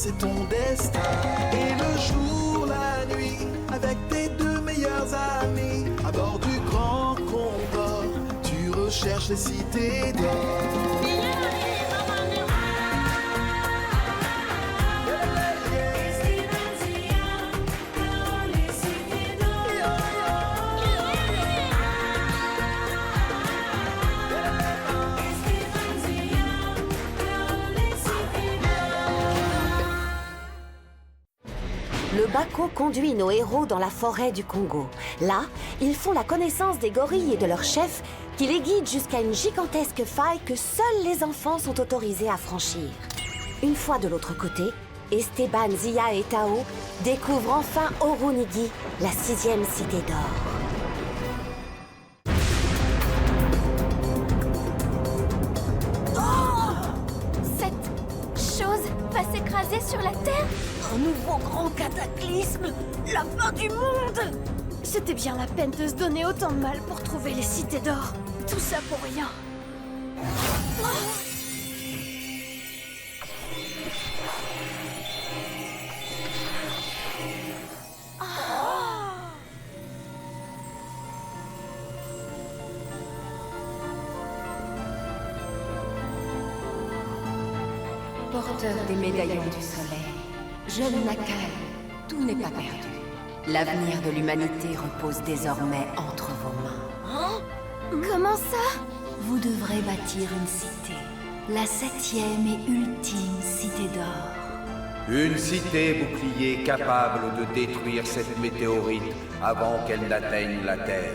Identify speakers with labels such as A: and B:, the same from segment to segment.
A: c'est ton destin. Et le jour, la nuit, avec tes deux meilleurs amis, à bord du grand Condor, tu recherches les cités d'or.
B: Le bateau conduit nos héros dans la forêt du Congo. Là, ils font la connaissance des gorilles et de leur chef qui les guident jusqu'à une gigantesque faille que seuls les enfants sont autorisés à franchir. Une fois de l'autre côté, Esteban, Zia et Tao découvrent enfin Orunigi, la 6e cité d'or.
C: Va s'écraser sur la Terre?
B: Un nouveau grand cataclysme! La fin du monde!
C: C'était bien la peine de se donner autant de mal pour trouver les cités d'or. Tout ça pour rien.
D: Porteur des médaillons du soleil, jeune Nakai, tout n'est pas perdu. L'avenir de l'humanité repose désormais entre vos mains.
C: Hein? Comment ça?
D: Vous devrez bâtir une cité, la 7e et ultime cité d'or.
E: Une cité bouclier capable de détruire cette météorite avant qu'elle n'atteigne la Terre.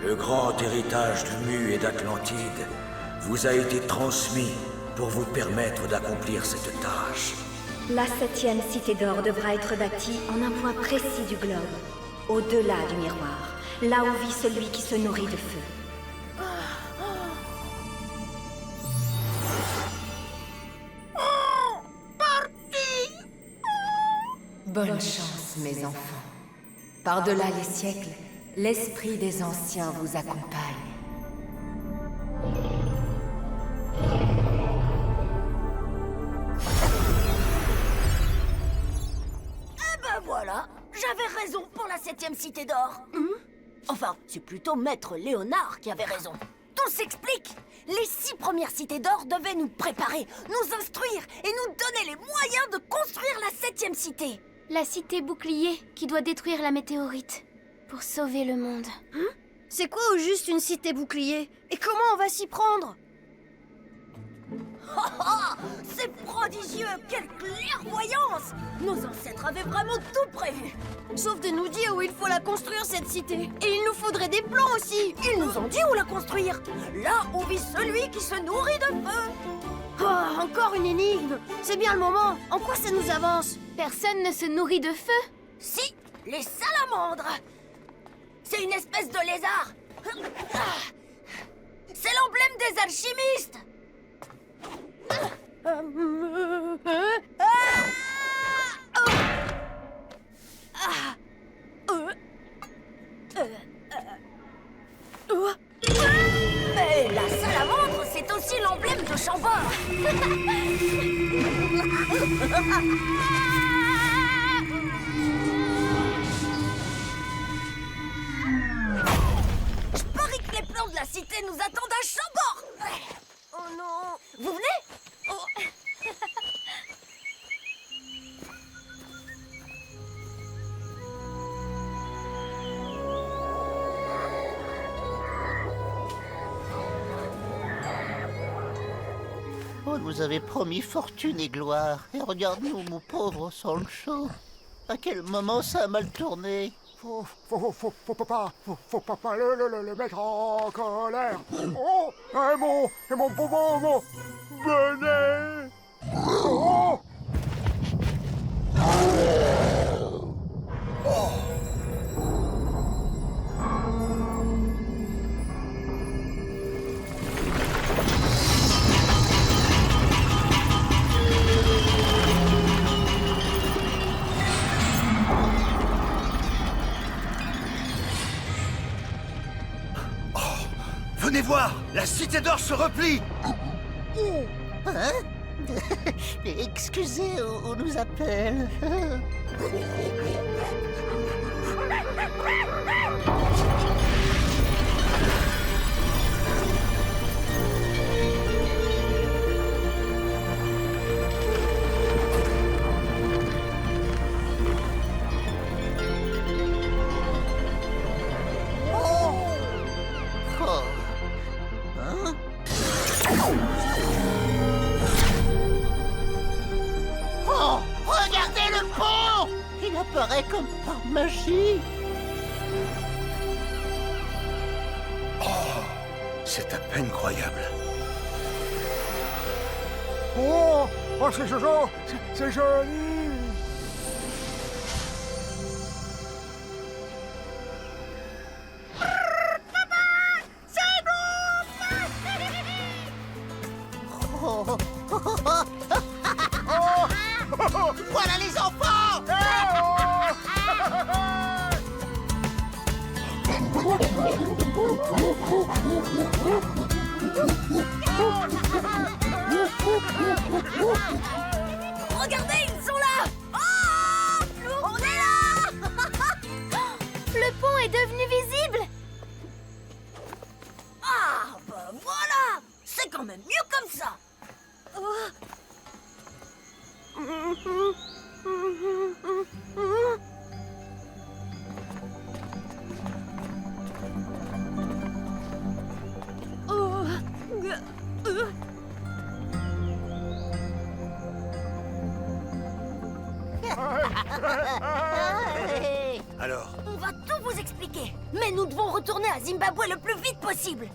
F: Le grand héritage du Mu et d'Atlantide vous a été transmis pour vous permettre d'accomplir cette tâche.
G: La 7e cité d'or devra être bâtie en un point précis du globe, au-delà du miroir, là où vit celui qui se nourrit de feu.
D: Bonne chance, mes enfants. Par-delà les siècles, l'esprit des anciens vous accompagne.
B: Voilà, j'avais raison pour la 7e cité d'or. Enfin, c'est plutôt Maître Léonard qui avait raison. Tout s'explique. Les 6 premières cités d'or devaient nous préparer, nous instruire et nous donner les moyens de construire la 7e cité.
C: La cité bouclier qui doit détruire la météorite pour sauver le monde.
H: C'est quoi au juste une cité bouclier? Et comment on va s'y prendre?
B: C'est prodigieux! Quelle clairvoyance! Nos ancêtres avaient vraiment tout prévu!
H: Sauf de nous dire où il faut la construire, cette cité. Et il nous faudrait des plans aussi.
B: Ils nous ont dit où la construire! Là où vit celui qui se nourrit de feu!
H: Oh, encore une énigme. C'est bien le moment. En quoi ça nous avance?
C: Personne ne se nourrit de feu?
B: Si! Les salamandres! C'est une espèce de lézard! C'est l'emblème des alchimistes! Mais la salamandre, c'est aussi l'emblème de Chambord. Je parie que les plans de la cité nous attendent à Chambord.
H: Oh non.
B: Vous venez?
I: On nous avait promis fortune et gloire. Et regarde-nous, mon pauvre Sancho. À quel moment ça a mal tourné?
J: Faut pas le mettre en colère. Oh, et mon bonbon, venez. Oh.
F: Venez voir, la cité d'or se replie.
I: Hein? Excusez, on nous appelle. Oh. Hein? Oh, regardez le pont! Il apparaît comme par magie.
F: C'est à peine croyable.
J: Oh, oh c'est Jojo, c'est joli.
I: Oh. Voilà les enfants!
H: Regardez, ils sont là. Oh, on est là.
C: Le pont est devenu visible.
H: Ah, bah voilà. C'est quand même mieux comme ça.
F: Alors,
H: On va tout vous expliquer. Mais nous devons retourner à Zimbabwe le plus vite possible.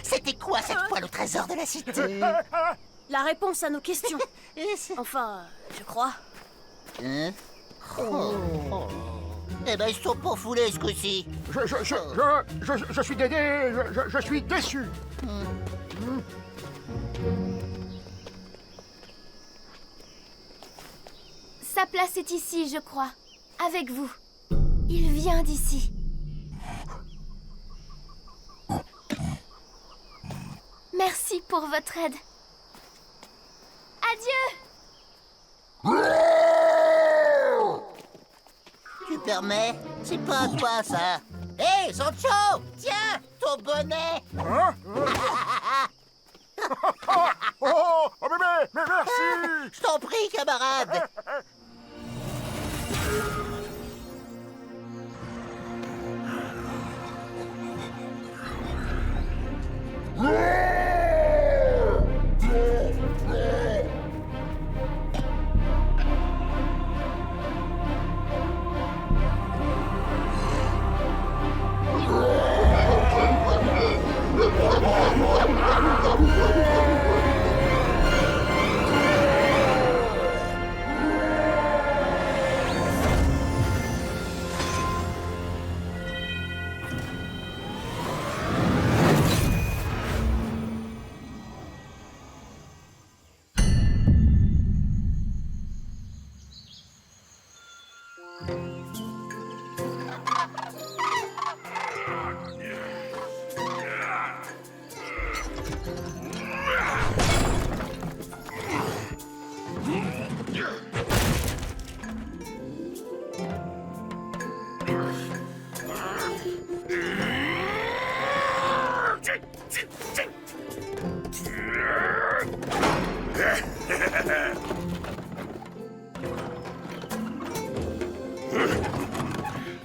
I: C'était quoi cette fois le trésor de la cité?
C: La réponse à nos questions. Enfin, je crois.
I: Hein? Oh. Eh ben, ils sont pas foulés ce coup-ci.
J: Je suis Dédé, je suis déçu.
C: Sa place est ici, je crois. Avec vous. Il vient d'ici. Merci pour votre aide. Adieu!
I: Tu permets? C'est pas à toi, ça. Hé, Sancho! Tiens, ton bonnet!
J: Hein? Oh, mais merci.
I: Je t'en prie, camarade!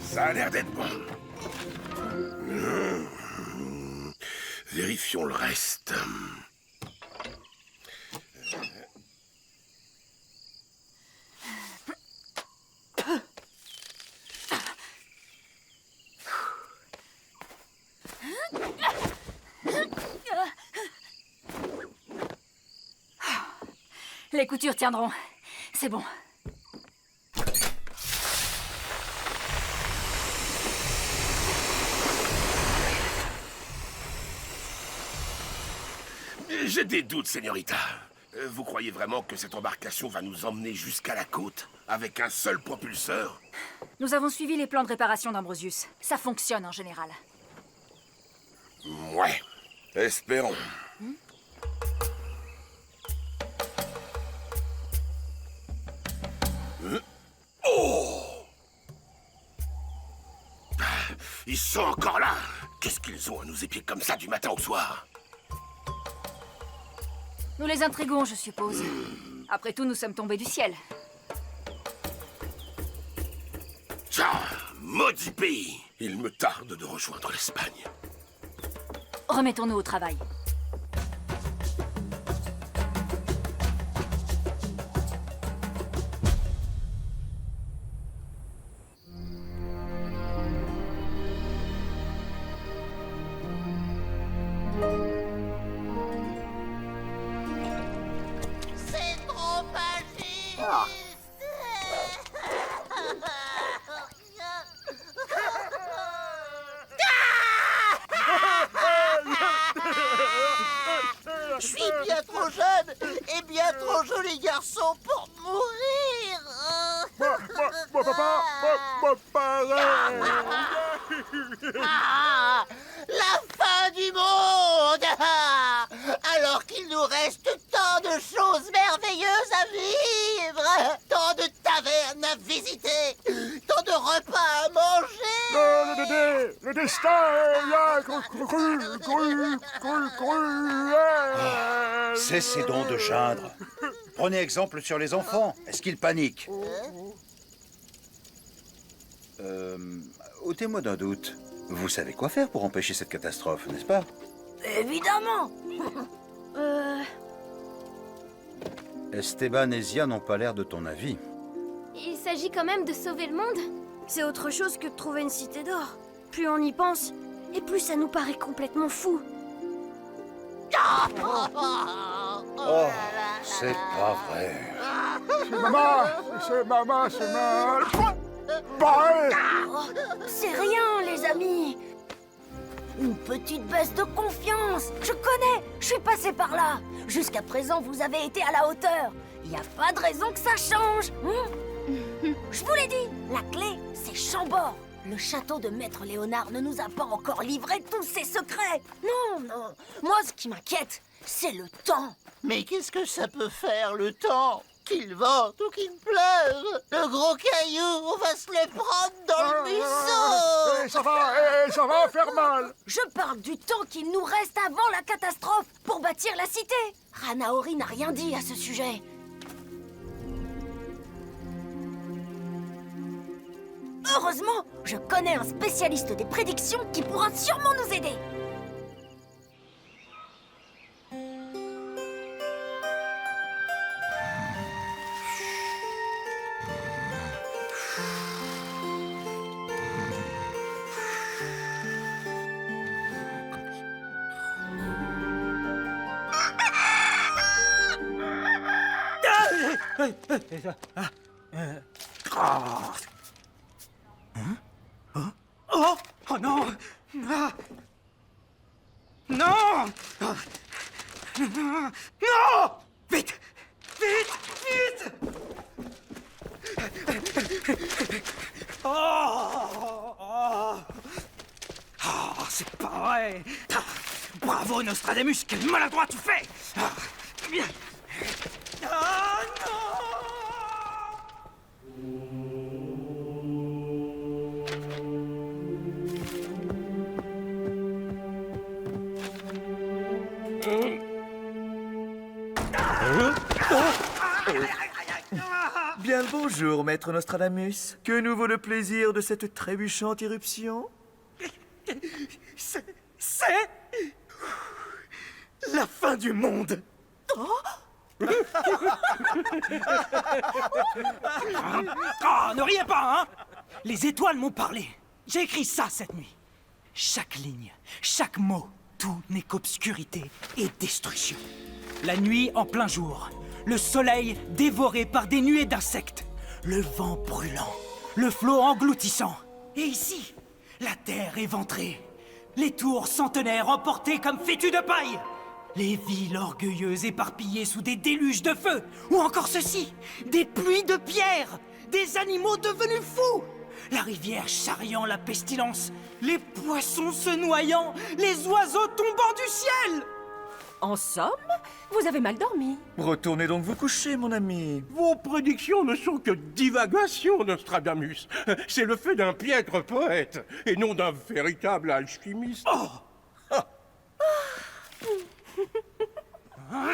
K: Ça a l'air d'être bon. Vérifions le reste.
D: Les coutures tiendront. C'est bon.
K: J'ai des doutes, señorita. Vous croyez vraiment que cette embarcation va nous emmener jusqu'à la côte avec un seul propulseur?
L: Nous avons suivi les plans de réparation d'Ambrosius. Ça fonctionne en général.
K: Ouais, espérons. Oh! Ils sont encore là! Qu'est-ce qu'ils ont à nous épier comme ça du matin au soir?
L: Nous les intriguons, je suppose. Après tout, nous sommes tombés du ciel.
K: Tiens, maudit pays! Il me tarde de rejoindre l'Espagne.
L: Remettons-nous au travail.
I: C'est trop magique. Je suis bien trop jeune et bien trop joli garçon pour mourir. Ah, la fin du monde. Alors qu'il nous reste tant de choses merveilleuses à vivre, tant de tavernes à visiter, tant de repas à manger.
J: Le destin est là,
E: Cessez donc de geindre. Prenez exemple sur les enfants. Est-ce qu'ils paniquent? Ôtez-moi d'un doute. Vous savez quoi faire pour empêcher cette catastrophe, n'est-ce pas?
H: Évidemment.
E: Esteban et Zia n'ont pas l'air de ton avis.
C: Il s'agit quand même de sauver le monde.
H: C'est autre chose que de trouver une cité d'or. Plus on y pense, et plus ça nous paraît complètement fou.
E: Oh, c'est pas vrai.
J: C'est maman, c'est mal. Pareil.
H: C'est rien, les amis. Une petite baisse de confiance. Je connais, je suis passé par là. Jusqu'à présent, vous avez été à la hauteur. Il n'y a pas de raison que ça change. Je vous l'ai dit, la clé, c'est Chambord. Le château de Maître Léonard ne nous a pas encore livré tous ses secrets. Non, non. Moi, ce qui m'inquiète, c'est le temps.
I: Mais qu'est-ce que ça peut faire, le temps? Qu'il vente ou qu'il pleuve, le gros caillou, on va se le prendre dans le museau.
J: Et ça va faire mal.
H: Je parle du temps qu'il nous reste avant la catastrophe pour bâtir la cité. Ranaori n'a rien dit à ce sujet. Heureusement, je connais un spécialiste des prédictions qui pourra sûrement nous aider.
M: Oh non! Ah. Non! Ah. Non! Vite! Vite! Vite! Oh! Oh, c'est pas vrai! Ah. Bravo, Nostradamus! Quel maladroit tu fais! Ah. Ah, non!
N: Bien le bonjour, maître Nostradamus. Que nous vaut le plaisir de cette trébuchante irruption?
M: C'est la fin du monde.
O: Oh, ne riez pas, hein! Les étoiles m'ont parlé. J'ai écrit ça cette nuit. Chaque ligne, chaque mot, tout n'est qu'obscurité et destruction. La nuit en plein jour, le soleil dévoré par des nuées d'insectes, le vent brûlant, le flot engloutissant. Et ici, la terre éventrée, les tours centenaires emportées comme fétus de paille, les villes orgueilleuses éparpillées sous des déluges de feu, ou encore ceci, des pluies de pierres, des animaux devenus fous. la rivière charriant la pestilence, les poissons se noyant, les oiseaux tombant du ciel.
P: En somme, vous avez mal dormi.
N: Retournez donc vous coucher, mon ami.
K: Vos prédictions ne sont que divagations, Nostradamus. C'est le fait d'un piètre poète, et non d'un véritable alchimiste.
O: Oh.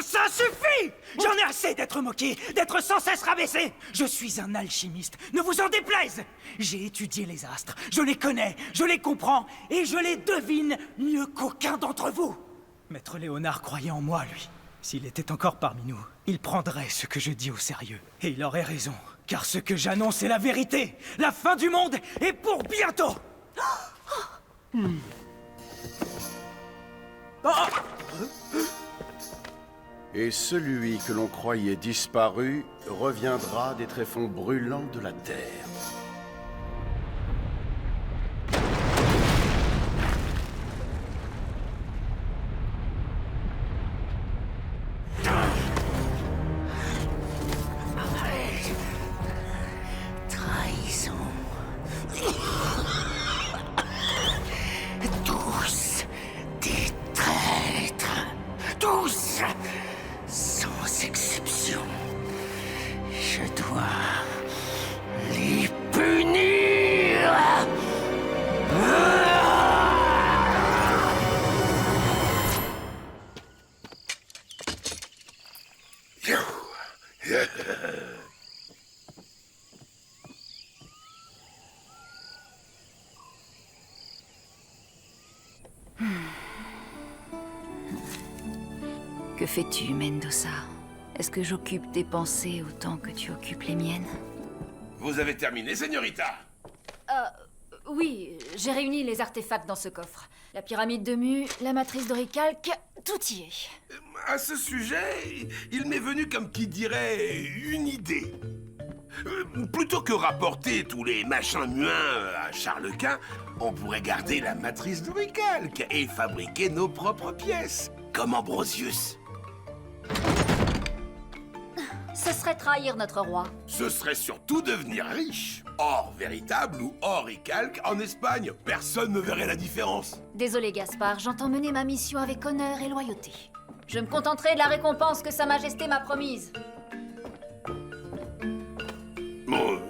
O: Ça suffit! J'en ai assez d'être moqué, d'être sans cesse rabaissé. Je suis un alchimiste, ne vous en déplaise. J'ai étudié les astres, je les connais, je les comprends, et je les devine mieux qu'aucun d'entre vous. Maître Léonard croyait en moi, lui. S'il était encore parmi nous, il prendrait ce que je dis au sérieux. Et il aurait raison, car ce que j'annonce est la vérité. La fin du monde est pour bientôt.
Q: Et celui que l'on croyait disparu reviendra des tréfonds brûlants de la terre.
I: Trahison. Tous des traîtres. Tous, sans exception. Je dois les punir.
D: Que fais-tu, Mendoza? Est-ce que j'occupe tes pensées autant que tu occupes les miennes?
K: Vous avez terminé, señorita?
L: Oui, j'ai réuni les artefacts dans ce coffre. La pyramide de Mu, la matrice d'Oricalque, tout y est.
K: À ce sujet, il m'est venu, comme qui dirait, une idée. Plutôt que rapporter tous les machins muins à Charles Quint, on pourrait garder la matrice d'Oricalque et fabriquer nos propres pièces, comme Ambrosius.
L: Ce serait trahir notre roi.
K: Ce serait surtout devenir riche. Or véritable ou or et calque, en Espagne, personne ne verrait la différence.
L: Désolé, Gaspard, j'entends mener ma mission avec honneur et loyauté. Je me contenterai de la récompense que Sa Majesté m'a promise.
K: Bon...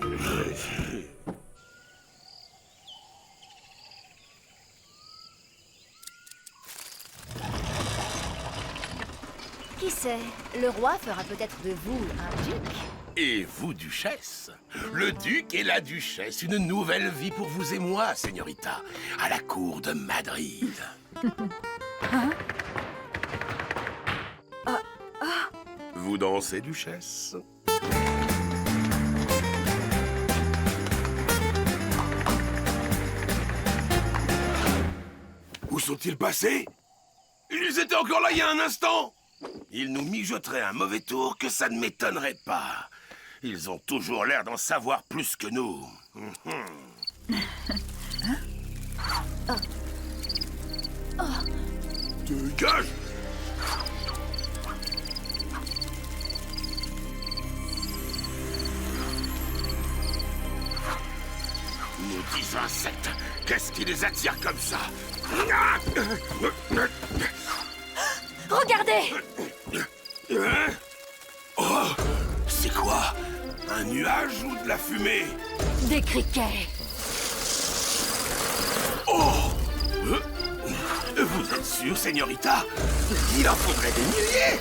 L: Qui sait, le roi fera peut-être de vous un duc.
K: Et vous, duchesse? Le duc et la duchesse, une nouvelle vie pour vous et moi, señorita, à la cour de Madrid.
L: Hein?
K: Vous dansez, duchesse? Où sont-ils passés? Ils étaient encore là il y a un instant! Ils nous mijoteraient un mauvais tour que ça ne m'étonnerait pas. Ils ont toujours l'air d'en savoir plus que nous. Dégage! Maudits insectes! Qu'est-ce qui les attire comme ça?
L: Regardez!
K: Oh! C'est quoi? Un nuage ou de la fumée?
L: Des criquets!
K: Oh! Vous êtes sûr, señorita? Il en faudrait des milliers!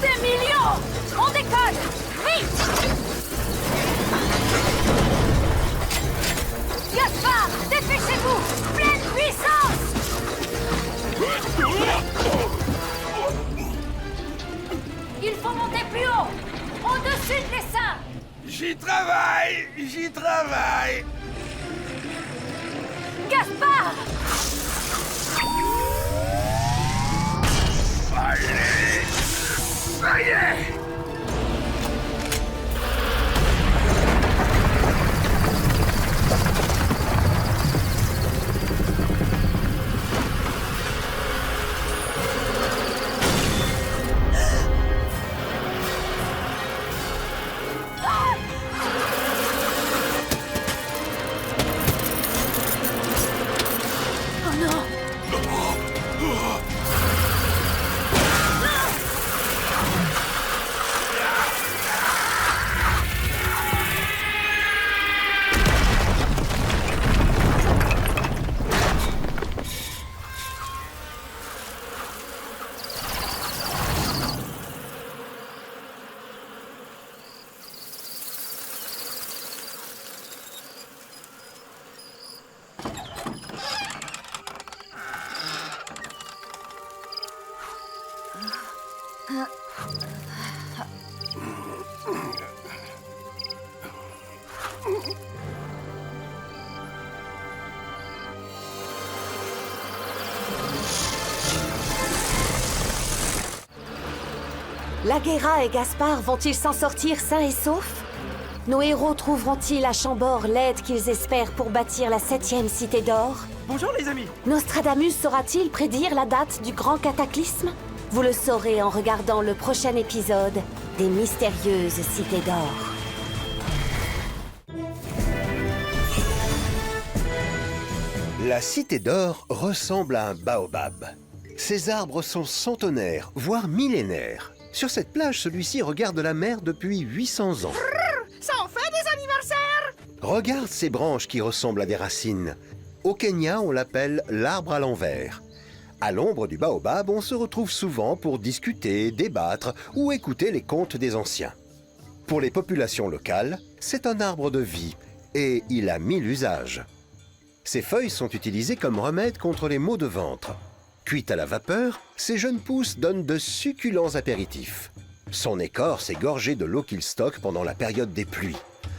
L: Des millions! On décolle! Vite! Gaspard, dépêchez-vous! Pleine puissance! Il faut monter plus haut! Au-dessus de l'essaim!
K: J'y travaille! J'y travaille!
L: Gaspard!
K: Allez! Ça y est!
B: Laguera et Gaspard vont-ils s'en sortir sains et saufs? Nos héros trouveront-ils à Chambord l'aide qu'ils espèrent pour bâtir la 7e cité d'or?
O: Bonjour les amis.
B: Nostradamus saura-t-il prédire la date du grand cataclysme? Vous le saurez en regardant le prochain épisode des Mystérieuses Cités d'or.
R: La Cité d'or ressemble à un baobab. Ces arbres sont centenaires, voire millénaires. Sur cette plage, celui-ci regarde la mer depuis 800 ans.
I: Ça en fait des anniversaires!
R: Regarde ces branches qui ressemblent à des racines. Au Kenya, on l'appelle l'arbre à l'envers. À l'ombre du baobab, on se retrouve souvent pour discuter, débattre ou écouter les contes des anciens. Pour les populations locales, c'est un arbre de vie et il a 1000 usages. Ses feuilles sont utilisées comme remède contre les maux de ventre. Cuites à la vapeur, ces jeunes pousses donnent de succulents apéritifs. Son écorce est gorgée de l'eau qu'il stocke pendant la période des pluies.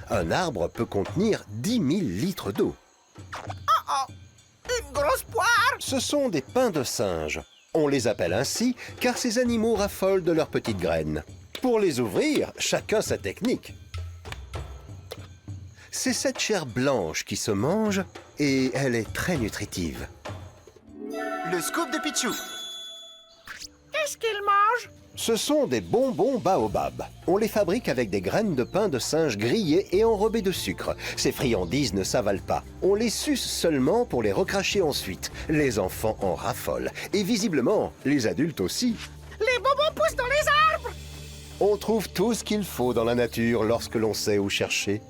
R: Un arbre peut contenir 10 000 litres d'eau.
I: Oh, une grosse poire!
R: Ce sont des pins de singe. On les appelle ainsi car ces animaux raffolent de leurs petites graines. Pour les ouvrir, chacun sa technique. C'est cette chair blanche qui se mange et elle est très nutritive.
S: Le scoop de Pichou.
I: Qu'est-ce qu'il mange?
R: Ce sont des bonbons baobab. On les fabrique avec des graines de pain de singe grillées et enrobées de sucre. Ces friandises ne s'avalent pas. On les suce seulement pour les recracher ensuite. Les enfants en raffolent. Et visiblement, les adultes aussi.
I: Les bonbons poussent dans les arbres!
R: On trouve tout ce qu'il faut dans la nature lorsque l'on sait où chercher.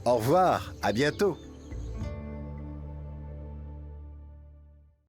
R: Au revoir, à bientôt.